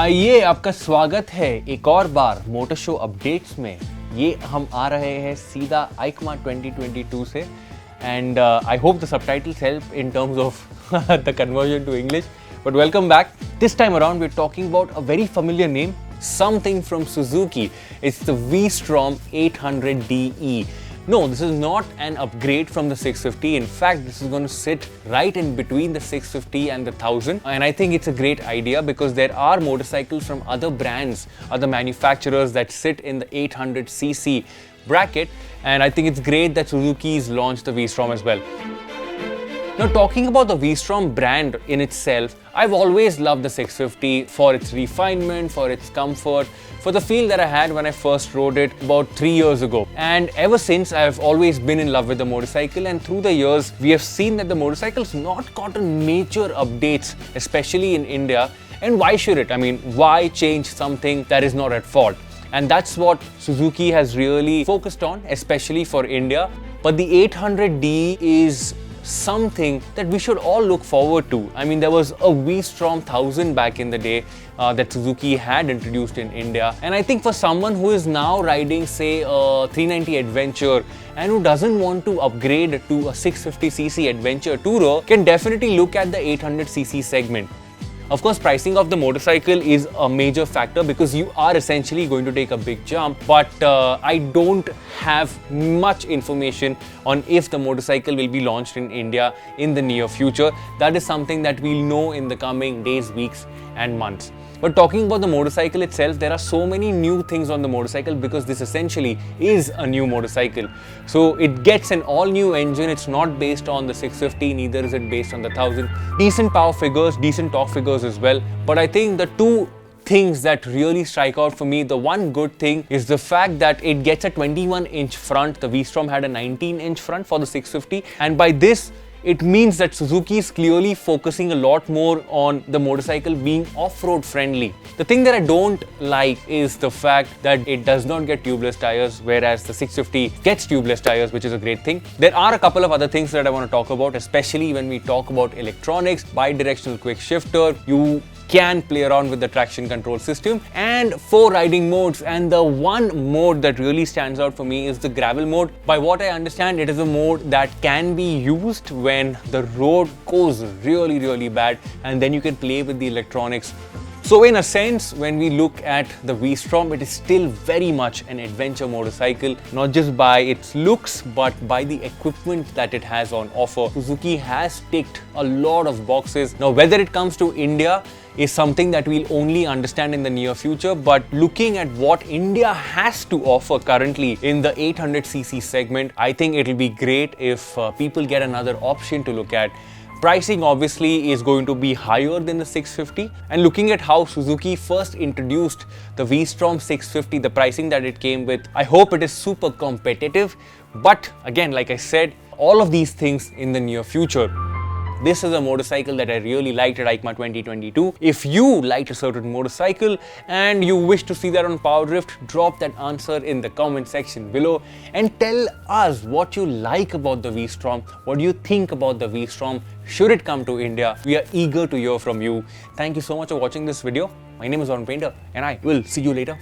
ये आपका स्वागत है एक और बार मोटर शो अपडेट्स में। ये हम आ रहे हैं सीधा EICMA 2022 से and I hope the subtitles help in terms of the conversion to English. But welcome back. This time around we're talking about a very familiar name, something from Suzuki. It's the V-Strom 800DE. No, this is not an upgrade from the 650. In fact, this is going to sit right in between the 650 and the 1000. And I think it's a great idea because there are motorcycles from other brands, other manufacturers that sit in the 800cc bracket. And I think it's great that Suzuki's launched the V-Strom as well. Now, talking about the V-Strom brand in itself, I've always loved the 650 for its refinement, for its comfort, for the feel that I had when I first rode it about 3 years ago. And ever since, I've always been in love with the motorcycle, and through the years, we have seen that the motorcycle's not gotten major updates, especially in India. And why should it? I mean, why change something that is not at fault? And that's what Suzuki has really focused on, especially for India. But the 800D is something that we should all look forward to. I mean, there was a V-Strom 1000 back in the day that Suzuki had introduced in India. And I think for someone who is now riding, say, a 390 Adventure and who doesn't want to upgrade to a 650cc Adventure Tourer, can definitely look at the 800cc segment. Of course, pricing of the motorcycle is a major factor because you are essentially going to take a big jump, but I don't have much information on if the motorcycle will be launched in India in the near future. That is something that we'll know in the coming days, weeks and months. But talking about the motorcycle itself, there are so many new things on the motorcycle because this essentially is a new motorcycle. So it gets an all-new engine. It's not based on the 650, neither is it based on the 1000. Decent power figures, decent torque figures as well. But I think the two things that really strike out for me, the one good thing is the fact that it gets a 21-inch front. The V-Strom had a 19-inch front for the 650, and by this, it means that Suzuki is clearly focusing a lot more on the motorcycle being off-road friendly. The thing that I don't like is the fact that it does not get tubeless tires, whereas the 650 gets tubeless tires, which is a great thing. There are a couple of other things that I want to talk about, especially when we talk about electronics, bi-directional quick shifter. You can play around with the traction control system and 4 riding modes, and the one mode that really stands out for me is the gravel mode. By what I understand, it is a mode that can be used when the road goes really bad, and then you can play with the electronics. So in a sense, when we look at the V-Strom, it is still very much an adventure motorcycle, not just by its looks, but by the equipment that it has on offer. Suzuki has ticked a lot of boxes. Now, whether it comes to India is something that we'll only understand in the near future, but looking at what India has to offer currently in the 800cc segment, I think it'll be great if people get another option to look at. Pricing obviously is going to be higher than the 650, and looking at how Suzuki first introduced the V-Strom 650, the pricing that it came with, I hope it is super competitive. But again, like I said, all of these things in the near future. This is a motorcycle that I really liked at EICMA 2022. If you liked a certain motorcycle and you wish to see that on PowerDrift, drop that answer in the comment section below and tell us what you like about the V-Strom. What do you think about the V-Strom? Should it come to India? We are eager to hear from you. Thank you so much for watching this video. My name is Painter, and I will see you later.